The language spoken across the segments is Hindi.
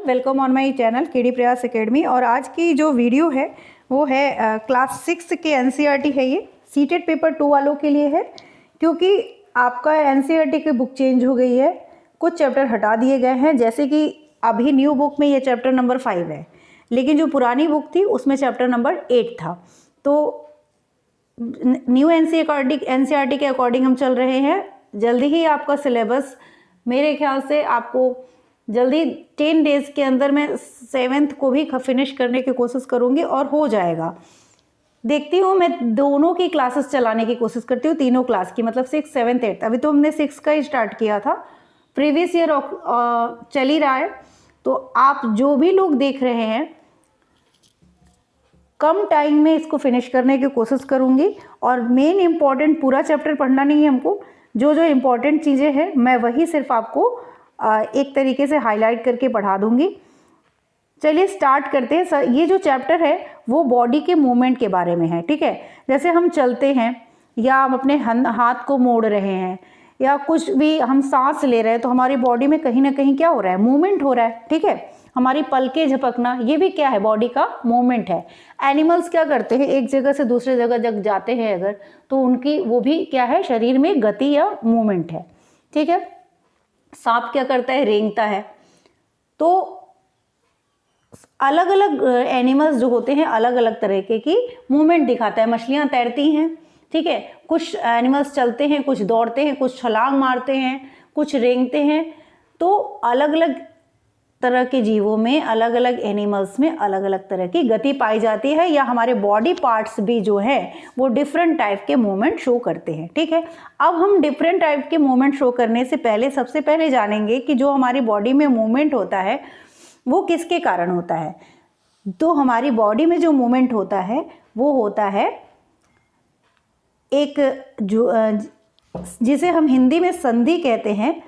Welcome on my channel KD प्रयास एकेडमी। और आज की जो वीडियो है वो है क्लास 6 के एनसीईआरटी है। ये सीटेड पेपर 2 वालों के लिए है, क्योंकि आपका एनसीईआरटी की बुक चेंज हो गई है, कुछ चैप्टर हटा दिए गए हैं। जैसे कि अभी न्यू बुक में ये चैप्टर नंबर 5 है, लेकिन जो पुरानी बुक थी उसमें चैप्टर नंबर 8 था। तो न्यू एनसीईआरटी के अकॉर्डिंग हम चल रहे हैं। जल्दी ही आपका सिलेबस, मेरे ख्याल से आपको जल्दी 10 डेज़ के अंदर मैं 7th को भी फिनिश करने की कोशिश करूँगी और हो जाएगा। देखती हूँ, मैं दोनों की क्लासेस चलाने की कोशिश करती हूँ, तीनों क्लास की, मतलब 6, 7, 8। अभी तो हमने 6 का ही स्टार्ट किया था, प्रीवियस ईयर चल ही रहा है। तो आप जो भी लोग देख रहे हैं, कम टाइम में इसको फिनिश करने की कोशिश करूँगी। और मेन इम्पॉर्टेंट पूरा चैप्टर पढ़ना नहीं है हमको, जो जो इम्पॉर्टेंट चीज़ें हैं मैं वही सिर्फ आपको एक तरीके से हाईलाइट करके पढ़ा दूंगी। चलिए स्टार्ट करते हैं। ये जो चैप्टर है वो बॉडी के मूवमेंट के बारे में है, ठीक है। जैसे हम चलते हैं या हम अपने हाथ को मोड़ रहे हैं या कुछ भी हम सांस ले रहे हैं, तो हमारी बॉडी में कहीं ना कहीं क्या हो रहा है, मूवमेंट हो रहा है, ठीक है। हमारी पलकें झपकना, ये भी क्या है, बॉडी का मूवमेंट है। एनिमल्स क्या करते हैं, एक जगह से दूसरे जगह जब जाते हैं अगर, तो उनकी वो भी क्या है, शरीर में गति या मूवमेंट है, ठीक है। सांप क्या करता है, रेंगता है। तो अलग अलग एनिमल्स जो होते हैं अलग अलग तरह की मूवमेंट दिखाता है। मछलियां तैरती हैं, ठीक है, कुछ एनिमल्स चलते हैं, कुछ दौड़ते हैं, कुछ छलांग मारते हैं, कुछ रेंगते हैं। तो अलग अलग तरह के जीवों में, अलग अलग एनिमल्स में अलग अलग तरह की गति पाई जाती है, या हमारे बॉडी पार्ट्स भी जो है वो डिफरेंट टाइप के मूवमेंट शो करते हैं, ठीक है। अब हम डिफरेंट टाइप के मूवमेंट शो करने से पहले सबसे पहले जानेंगे कि जो हमारी बॉडी में मूवमेंट होता है वो किसके कारण होता है। तो हमारी बॉडी में जो मूवमेंट होता है वो होता है एक जो जिसे हम हिंदी में संधि कहते हैं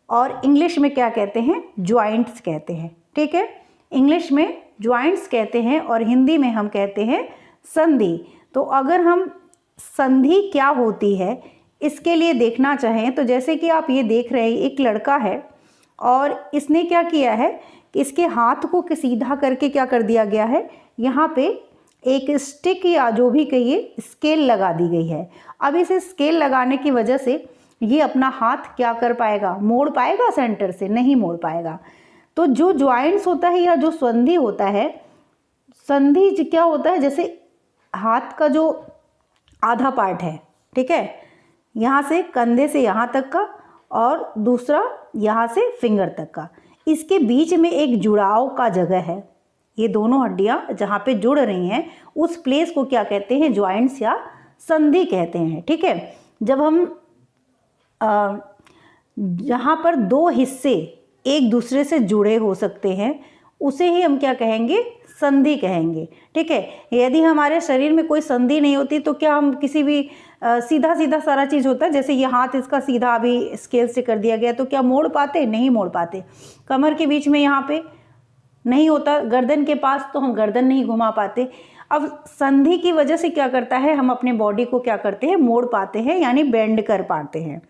और इंग्लिश में क्या कहते हैं, ज्वाइंट्स कहते हैं, ठीक है। इंग्लिश में ज्वाइंट्स कहते हैं और हिंदी में हम कहते हैं संधि। तो अगर हम संधि क्या होती है इसके लिए देखना चाहें, तो जैसे कि आप ये देख रहे हैं, एक लड़का है और इसने क्या किया है, इसके हाथ को सीधा करके क्या कर दिया गया है, यहाँ पे एक स्टिक या जो भी कहिए स्केल लगा दी गई है। अब इसे स्केल लगाने की वजह से ये अपना हाथ क्या कर पाएगा, मोड़ पाएगा सेंटर से, नहीं मोड़ पाएगा। तो जो ज्वाइंट्स होता है या जो संधि होता है, संधि क्या होता है, जैसे हाथ का जो आधा पार्ट है, ठीक है, यहाँ से कंधे से यहाँ तक का और दूसरा यहाँ से फिंगर तक का, इसके बीच में एक जुड़ाव का जगह है। ये दोनों हड्डियाँ जहाँ पे जुड़ रही हैं उस प्लेस को क्या कहते हैं, ज्वाइंट्स या संधि कहते हैं, ठीक है। जब हम जहाँ पर दो हिस्से एक दूसरे से जुड़े हो सकते हैं उसे ही हम क्या कहेंगे, संधि कहेंगे, ठीक है। यदि हमारे शरीर में कोई संधि नहीं होती तो क्या हम किसी भी सीधा सीधा सारा चीज़ होता है, जैसे ये हाथ इसका सीधा अभी स्केल से कर दिया गया, तो क्या मोड़ पाते, नहीं मोड़ पाते। कमर के बीच में यहाँ पे नहीं होता, गर्दन के पास, तो हम गर्दन नहीं घुमा पाते। अब संधि की वजह से क्या करता है, हम अपने बॉडी को क्या करते हैं, मोड़ पाते हैं, यानी बेंड कर पाते हैं।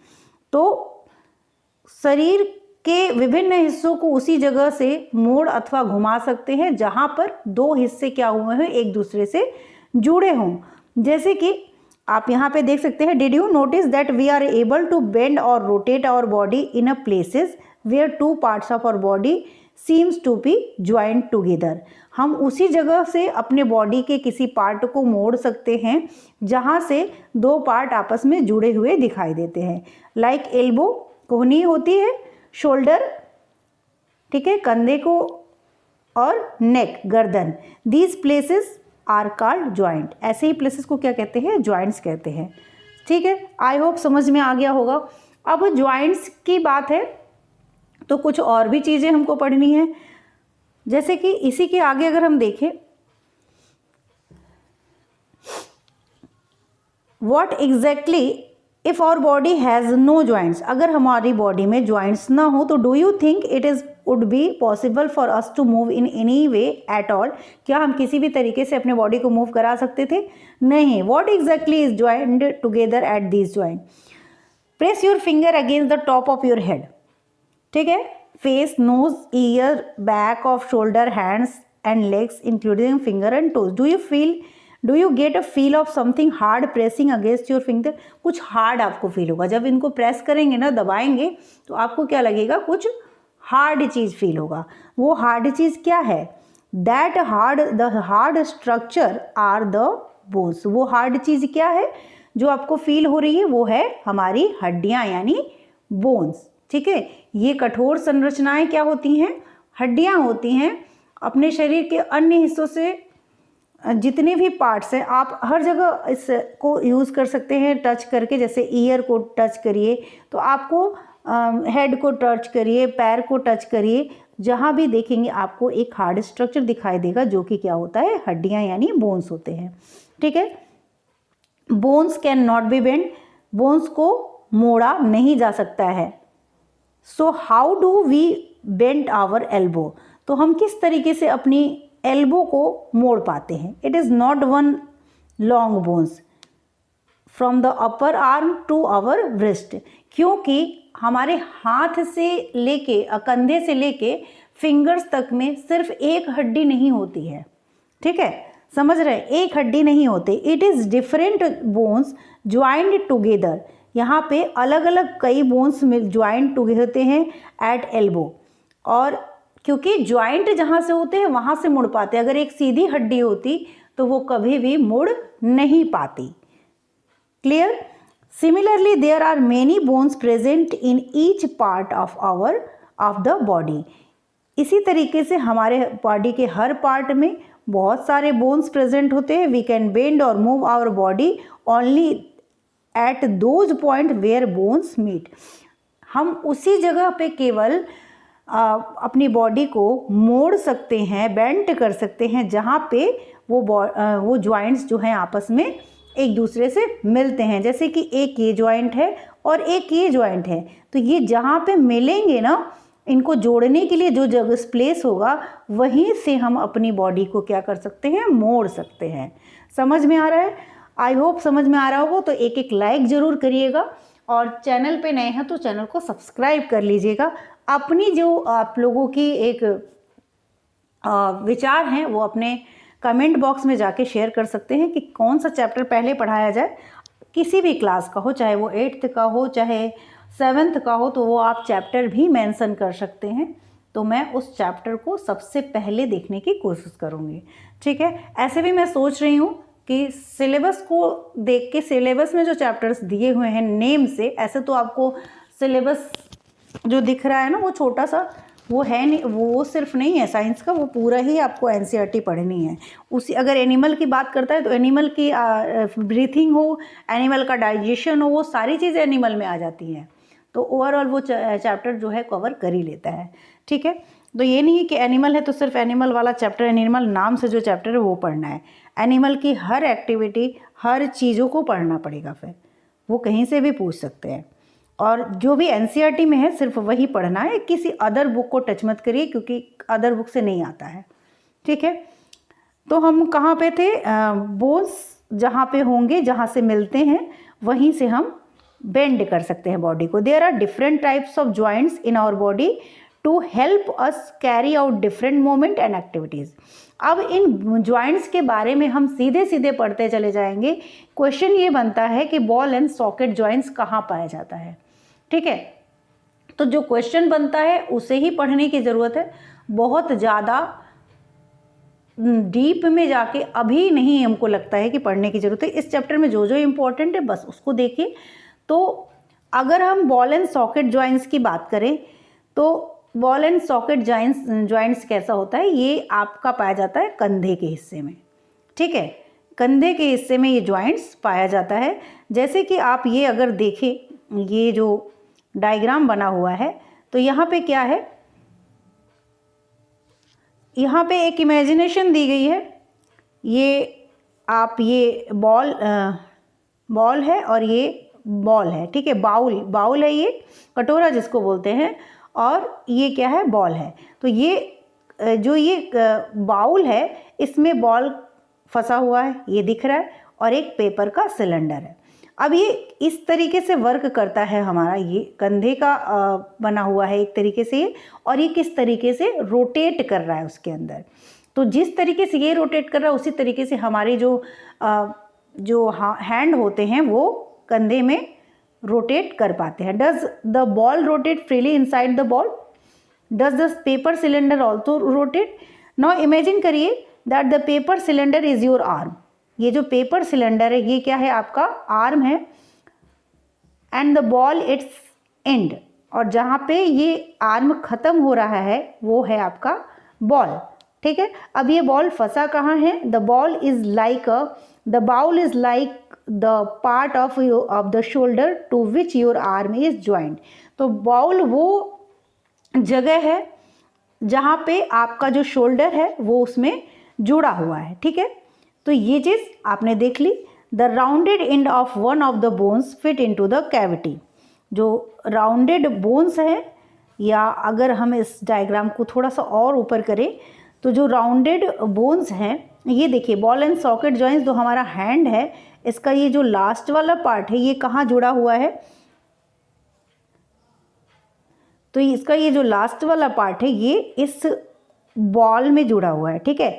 तो शरीर के विभिन्न हिस्सों को उसी जगह से मोड़ अथवा घुमा सकते हैं जहां पर दो हिस्से क्या हुए हैं, एक दूसरे से जुड़े हों। जैसे कि आप यहाँ पे देख सकते हैं, did you notice that we are able to bend or rotate our body in a places where two parts of our body seems to be joint together. हम उसी जगह से अपने बॉडी के किसी पार्ट को मोड़ सकते हैं जहाँ से दो पार्ट आपस में जुड़े हुए दिखाई देते हैं। लाइक एल्बो, कोहनी होती है, शोल्डर, ठीक है, कंधे को, और नेक, गर्दन, these places are called joint. ऐसे ही प्लेसेस को क्या कहते हैं, ज्वाइंट्स कहते हैं, ठीक है। आई होप समझ में आ गया होगा। अब ज्वाइंट्स की बात है तो कुछ और भी चीज़ें हमको पढ़नी है। जैसे कि इसी के आगे अगर हम देखें, what exactly if our body has no joints, अगर हमारी बॉडी में ज्वाइंट्स ना हो तो do you think it is would be possible for us to move in any way at all, क्या हम किसी भी तरीके से अपने बॉडी को मूव करा सकते थे, नहीं। What exactly is joint together at this joint, press your finger against the top of your head, ठीक है, face, nose, ear, back of shoulder, hands and legs including finger and toes. Do you get a feel of something hard pressing against your finger? कुछ हार्ड आपको फील होगा जब इनको प्रेस करेंगे ना, दबाएंगे, तो आपको क्या लगेगा? कुछ हार्ड चीज़ फील होगा। वो हार्ड चीज़ क्या है? The hard structure are the bones. वो हार्ड चीज़ क्या है जो आपको फील हो रही है? वो है हमारी हड्डियाँ यानी बोन्स। ठीक है, ये कठोर संरचनाएं क्या होती हैं? हड्डियाँ होती हैं। अपने शरीर के अन्य हिस्सों से जितने भी पार्ट्स हैं आप हर जगह इसको यूज़ कर सकते हैं टच करके। जैसे ईयर को टच करिए तो आपको हेड को टच करिए, पैर को टच करिए, जहाँ भी देखेंगे आपको एक हार्ड स्ट्रक्चर दिखाई देगा जो कि क्या होता है? हड्डियाँ यानी बोन्स होते हैं। ठीक है, bones can not be bend. Bones को मोड़ा नहीं जा सकता है। So how do we bend our elbow? तो हम किस तरीके से अपनी एल्बो को मोड़ पाते हैं? It is not one long bones from the upper arm to our wrist, क्योंकि हमारे हाथ से लेके कंधे से लेके फिंगर्स तक में सिर्फ एक हड्डी नहीं होती है। ठीक है, समझ रहे? एक हड्डी नहीं होती। It is different bones joined together. यहाँ पे अलग अलग कई बोन्स में ज्वाइंट होते हैं एट एल्बो। और क्योंकि ज्वाइंट जहाँ से होते हैं वहाँ से मुड़ पाते हैं। अगर एक सीधी हड्डी होती तो वो कभी भी मुड़ नहीं पाती। Clear? Similarly there are many bones present in each part of the body. इसी तरीके से हमारे बॉडी के हर पार्ट में बहुत सारे बोन्स प्रेजेंट होते हैं। वी कैन बेंड और move our body only at those point where bones meet. हम उसी जगह पे केवल अपनी बॉडी को मोड़ सकते हैं, बेंड कर सकते हैं, जहाँ पे वो जॉइंट्स जो हैं आपस में एक दूसरे से मिलते हैं। जैसे कि एक ये जॉइंट है और एक ये जॉइंट है, तो ये जहाँ पे मिलेंगे ना, इनको जोड़ने के लिए जो जगह प्लेस होगा वहीं से हम अपनी बॉडी को क्या कर सकते हैं? मोड़ सकते हैं। समझ में आ रहा है? आई होप समझ में आ रहा होगा। तो एक एक लाइक ज़रूर करिएगा और चैनल पे नए हैं तो चैनल को सब्सक्राइब कर लीजिएगा। अपनी जो आप लोगों की एक विचार हैं वो अपने कमेंट बॉक्स में जाके शेयर कर सकते हैं कि कौन सा चैप्टर पहले पढ़ाया जाए। किसी भी क्लास का हो, चाहे वो 8th का हो चाहे 7th का हो, तो वो आप चैप्टर भी मेंशन कर सकते हैं। तो मैं उस चैप्टर को सबसे पहले देखने की कोशिश करूँगी। ठीक है, ऐसे भी मैं सोच रही हूँ कि सिलेबस को देख के, सिलेबस में जो चैप्टर्स दिए हुए हैं नेम से, ऐसे तो आपको सिलेबस जो दिख रहा है ना वो छोटा सा वो है नहीं, वो सिर्फ नहीं है साइंस का, वो पूरा ही आपको एनसीईआरटी पढ़नी है। उसी अगर एनिमल की बात करता है तो एनिमल की ब्रीथिंग हो, एनिमल का डाइजेशन हो, वो सारी चीज़ें एनिमल में आ जाती हैं। तो ओवरऑल वो चैप्टर जो है कवर कर ही लेता है। ठीक है, तो ये नहीं है कि एनिमल है तो सिर्फ एनिमल वाला चैप्टर, एनिमल नाम से जो चैप्टर है वो पढ़ना है। एनिमल की हर एक्टिविटी, हर चीज़ों को पढ़ना पड़ेगा। फिर वो कहीं से भी पूछ सकते हैं। और जो भी एनसीईआरटी में है सिर्फ वही पढ़ना है, किसी अदर बुक को टच मत करिए क्योंकि अदर बुक से नहीं आता है। ठीक है, तो हम कहाँ पे थे? बोन्स जहाँ पे होंगे, जहाँ से मिलते हैं वहीं से हम बेंड कर सकते हैं बॉडी को। There are different types of joints in our body to help us carry out different movement and activities. अब इन जॉइंट्स के बारे में हम सीधे सीधे पढ़ते चले जाएंगे। क्वेश्चन ये बनता है कि बॉल एंड सॉकेट जॉइंट्स कहाँ पाया जाता है। ठीक है, तो जो क्वेश्चन बनता है उसे ही पढ़ने की ज़रूरत है। बहुत ज़्यादा डीप में जाके अभी नहीं हमको लगता है कि पढ़ने की ज़रूरत है। इस चैप्टर में जो जो इम्पोर्टेंट है बस उसको देखिए। तो अगर हम बॉल एंड सॉकेट जॉइंट्स की बात करें तो बॉल एंड सॉकेट जॉइंट्स कैसा होता है? ये आपका पाया जाता है कंधे के हिस्से में। ठीक है, कंधे के हिस्से में ये जॉइंट्स पाया जाता है। जैसे कि आप ये अगर देखें, ये जो डायग्राम बना हुआ है तो यहाँ पे क्या है? यहाँ पे एक इमेजिनेशन दी गई है। ये ये बॉल है और ये बॉल है। ठीक है, बाउल है, ये कटोरा जिसको बोलते हैं, और ये क्या है? बॉल है। तो ये जो ये बाउल है इसमें बॉल फंसा हुआ है, ये दिख रहा है, और एक पेपर का सिलेंडर है। अब ये इस तरीके से वर्क करता है हमारा, ये कंधे का बना हुआ है एक तरीके से ये, और ये किस तरीके से रोटेट कर रहा है उसके अंदर। तो जिस तरीके से ये रोटेट कर रहा है उसी तरीके से हमारे जो हैंड होते हैं वो कंधे में रोटेट कर पाते हैं। Does the ball rotate freely inside the ball? Does the paper cylinder also rotate? Now imagine करिए that the paper cylinder is your arm. ये जो पेपर सिलेंडर है ये क्या है? आपका आर्म है। And the ball it's and, और जहाँ पे ये आर्म खत्म हो रहा है वो है आपका बॉल। ठीक है, अब ये बॉल फंसा कहाँ है? The bowl is like the part of the shoulder to which your arm is joint. तो बाउल वो जगह है जहाँ पे आपका जो शोल्डर है वो उसमें जुड़ा हुआ है। ठीक है, तो ये चीज़ आपने देख ली। The rounded end of one of the bones fit into the cavity. जो राउंडेड बोन्स है, या अगर हम इस डायग्राम को थोड़ा सा और ऊपर करें तो जो राउंडेड बोन्स हैं, ये देखिए बॉल एंड सॉकेट जॉइंट्स, जो हमारा हैंड है इसका ये जो लास्ट वाला पार्ट है ये कहाँ जुड़ा हुआ है? तो इसका ये जो लास्ट वाला पार्ट है ये इस बॉल में जुड़ा हुआ है। ठीक है,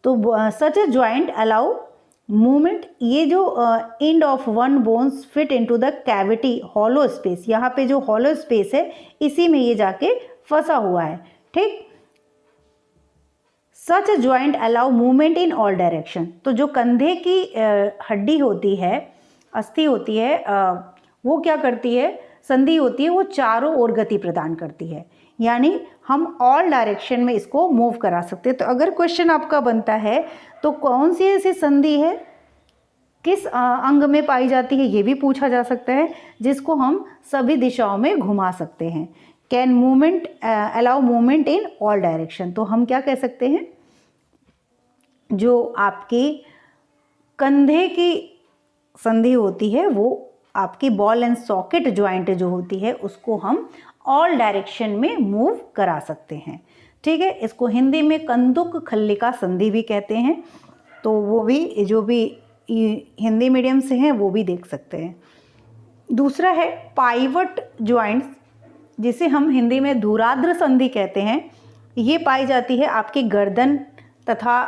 तो सच ए जॉइंट अलाउ मूवमेंट। ये जो and of one bones fit into the cavity hollow space, यहाँ पे जो हॉलो स्पेस है इसी में ये जाके फंसा हुआ है। ठीक, such a joint allow movement in all direction. तो जो कंधे की हड्डी होती है, अस्थि होती है, वो क्या करती है? संधि होती है, वो चारों ओर गति प्रदान करती है, यानी हम ऑल डायरेक्शन में इसको मूव करा सकते हैं। तो अगर क्वेश्चन आपका बनता है तो कौन सी ऐसी संधि है, किस अंग में पाई जाती है, ये भी पूछा जा सकता है, जिसको हम सभी दिशाओं में घुमा सकते हैं। Can movement allow movement in all direction. तो हम क्या कह सकते हैं, जो आपकी कंधे की संधि होती है वो आपकी बॉल एंड सॉकेट ज्वाइंट जो होती है उसको हम ऑल डायरेक्शन में मूव करा सकते हैं। ठीक है, इसको हिंदी में कंदुक खल्लिका संधि भी कहते हैं। तो वो भी जो भी हिंदी मीडियम से हैं वो भी देख सकते हैं। दूसरा है पाइवट ज्वाइंट्स, जिसे हम हिंदी में धुराद्र संधि कहते हैं। ये पाई जाती है आपकी गर्दन तथा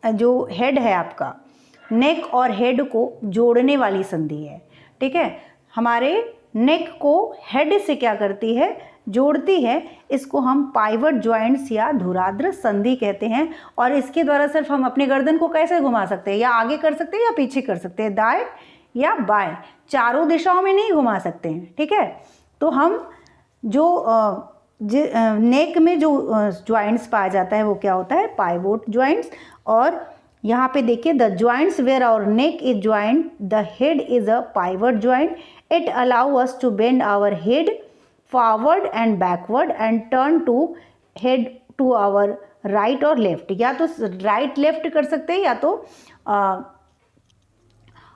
जो हेड है आपका, नेक और हेड को जोड़ने वाली संधि है। ठीक है, हमारे नेक को हेड से क्या करती है? जोड़ती है। इसको हम पाइवट ज्वाइंट्स या धुराद्र संधि कहते हैं। और इसके द्वारा सिर्फ हम अपने गर्दन को कैसे घुमा सकते हैं? या आगे कर सकते हैं या पीछे कर सकते हैं, दाएं या बाएं, चारों दिशाओं में नहीं घुमा सकते हैं। ठीक है, तो हम जो नेक में जो ज्वाइंट्स पाया जाता है वो क्या होता है? Pivot joints. और यहाँ पे देखिए, the joints where our neck is joint, the head is a pivot joint, it allow us to bend our head forward and backward and turn to head to our right और लेफ्ट। या तो राइट लेफ्ट कर सकते हैं या तो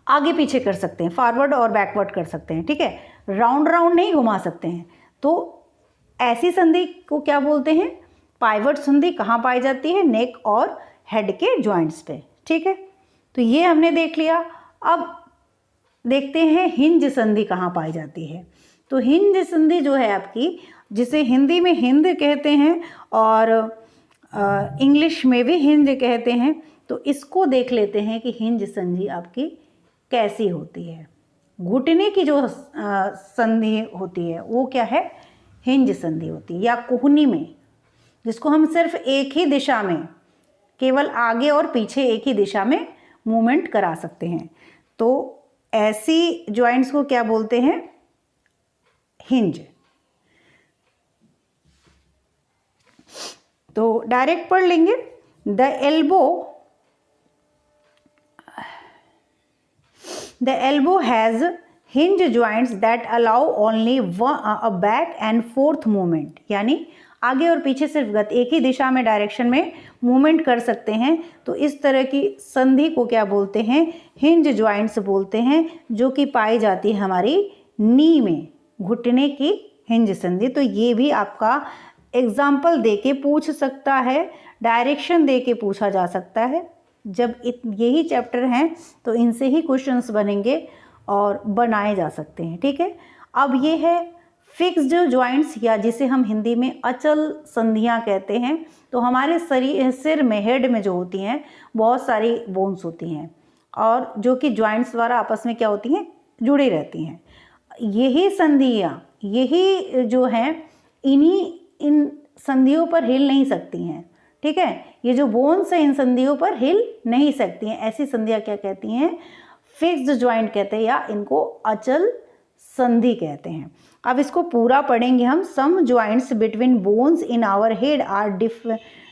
आगे पीछे कर सकते हैं, फॉरवर्ड और बैकवर्ड कर सकते हैं। ठीक है, राउंड राउंड नहीं घुमा सकते हैं। तो ऐसी संधि को क्या बोलते हैं? पाइवट संधि। कहाँ पाई जाती है? नेक और हेड के जॉइंट्स पे। ठीक है, तो ये हमने देख लिया। अब देखते हैं हिंज संधि कहाँ पाई जाती है। तो हिंज संधि जो है आपकी, जिसे हिंदी में हिंद कहते हैं और इंग्लिश में भी हिंज कहते हैं, तो इसको देख लेते हैं कि हिंज संधि आपकी कैसी होती है। घुटने की जो संधि होती है वो क्या है? हिंज संधि होती है। या कोहनी में, जिसको हम सिर्फ एक ही दिशा में, केवल आगे और पीछे एक ही दिशा में मूवमेंट करा सकते हैं, तो ऐसी जॉइंट्स को क्या बोलते हैं? हिंज। तो डायरेक्ट पढ़ लेंगे। The elbow has hinge joints that allow only a back and fourth movement, यानी आगे और पीछे सिर्फ एक ही दिशा में, डायरेक्शन में मूवमेंट कर सकते हैं। तो इस तरह की संधि को क्या बोलते हैं? हिंज जॉइंट्स बोलते हैं, जो कि पाई जाती है हमारी नी में, घुटने की हिंज संधि। तो ये भी आपका एग्जाम्पल दे के पूछ सकता है, डायरेक्शन दे के पूछा जा सकता है। जब यही चैप्टर हैं तो इनसे ही क्वेश्चंस बनेंगे। और बनाए जा सकते हैं। ठीक है, अब ये है फिक्स्ड जॉइंट्स, या जिसे हम हिंदी में अचल संधियां कहते हैं। तो हमारे सिर में, हेड में जो होती हैं बहुत सारी बोन्स होती हैं और जो कि जॉइंट्स द्वारा आपस में क्या होती हैं, जुड़ी रहती हैं। यही संधियां, यही जो हैं, इन संधियों पर हिल नहीं सकती हैं। ठीक है, ये जो बोन्स हैं इन संधियों पर हिल नहीं सकती हैं। ऐसी संधियां क्या कहती हैं, फिक्स्ड जॉइंट कहते हैं, या इनको अचल संधि कहते हैं। अब इसको पूरा पढ़ेंगे हम। Some joints between bones in our head are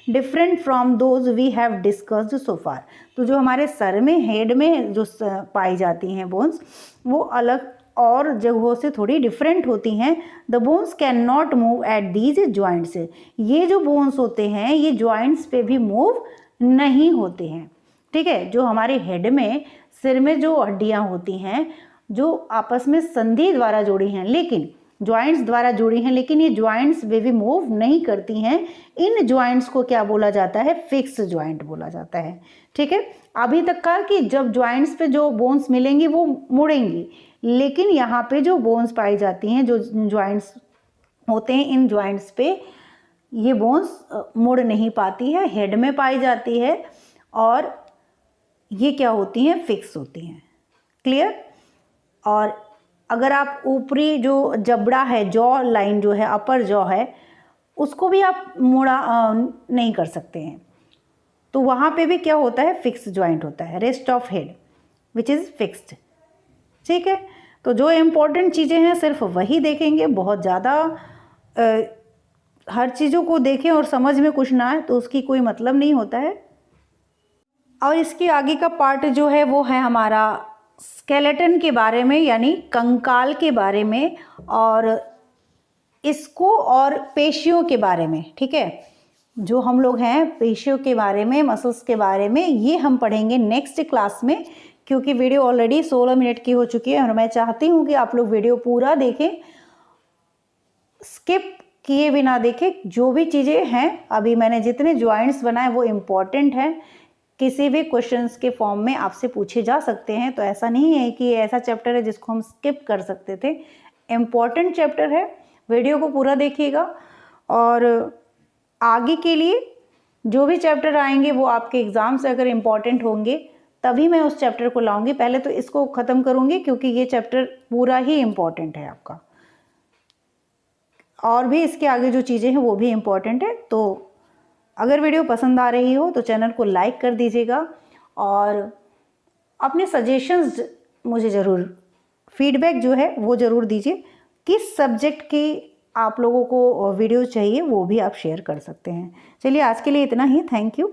different from those we have discussed so far. तो जो हमारे सर में, हेड में जो पाई जाती हैं बोन्स, वो अलग और जगहों से थोड़ी डिफरेंट होती हैं। The bones can not move at these joints. ये जो बोन्स होते हैं ये जॉइंट्स पे भी मूव नहीं होते हैं। ठीक है, जो हमारे हेड में, सिर में जो हड्डियां होती हैं जो आपस में संधि द्वारा जुड़ी हैं, लेकिन जॉइंट्स द्वारा जुड़ी हैं, लेकिन ये जॉइंट्स वे भी मूव नहीं करती हैं। इन जॉइंट्स को क्या बोला जाता है, फिक्स जॉइंट बोला जाता है। ठीक है, अभी तक का कि जब जॉइंट्स पे जो बोन्स मिलेंगी वो मुड़ेंगी, लेकिन यहाँ पे जो बोन्स पाई जाती हैं, जो जॉइंट्स होते हैं, इन जॉइंट्स पे ये बोन्स मुड़ नहीं पाती है, हेड में पाई जाती है और ये क्या होती हैं, फिक्स होती हैं। क्लियर। और अगर आप ऊपरी जो जबड़ा है, जॉ लाइन जो है, अपर जॉ है, उसको भी आप मुड़ा नहीं कर सकते हैं, तो वहाँ पे भी क्या होता है, फिक्स जॉइंट होता है। Rest of head which is fixed. ठीक है, तो जो इम्पोर्टेंट चीज़ें हैं सिर्फ वही देखेंगे, बहुत ज़्यादा हर चीज़ों को देखें और समझ में कुछ ना आए तो उसकी कोई मतलब नहीं होता है। और इसके आगे का पार्ट जो है वो है हमारा स्केलेटन के बारे में, यानी कंकाल के बारे में, और इसको और पेशियों के बारे में। ठीक है, जो हम लोग हैं पेशियों के बारे में, मसल्स के बारे में, ये हम पढ़ेंगे नेक्स्ट क्लास में, क्योंकि वीडियो ऑलरेडी 16 मिनट की हो चुकी है और मैं चाहती हूँ कि आप लोग वीडियो पूरा देखें, स्किप किए बिना देखें। जो भी चीज़ें हैं, अभी मैंने जितने जॉइंट्स बनाए वो इम्पॉर्टेंट हैं, किसी भी क्वेश्चंस के फॉर्म में आपसे पूछे जा सकते हैं। तो ऐसा नहीं है कि ऐसा चैप्टर है जिसको हम स्किप कर सकते थे, इम्पॉर्टेंट चैप्टर है। वीडियो को पूरा देखिएगा और आगे के लिए जो भी चैप्टर आएंगे वो आपके एग्ज़ाम से अगर इम्पॉर्टेंट होंगे तभी मैं उस चैप्टर को लाऊंगी। पहले तो इसको ख़त्म करूंगी क्योंकि ये चैप्टर पूरा ही इम्पॉर्टेंट है आपका, और भी इसके आगे जो चीज़ें हैं वो भी इम्पॉर्टेंट है। तो अगर वीडियो पसंद आ रही हो तो चैनल को लाइक कर दीजिएगा और अपने सजेशंस मुझे ज़रूर, फीडबैक जो है वो ज़रूर दीजिए। किस सब्जेक्ट की आप लोगों को वीडियो चाहिए वो भी आप शेयर कर सकते हैं। चलिए आज के लिए इतना ही। Thank you.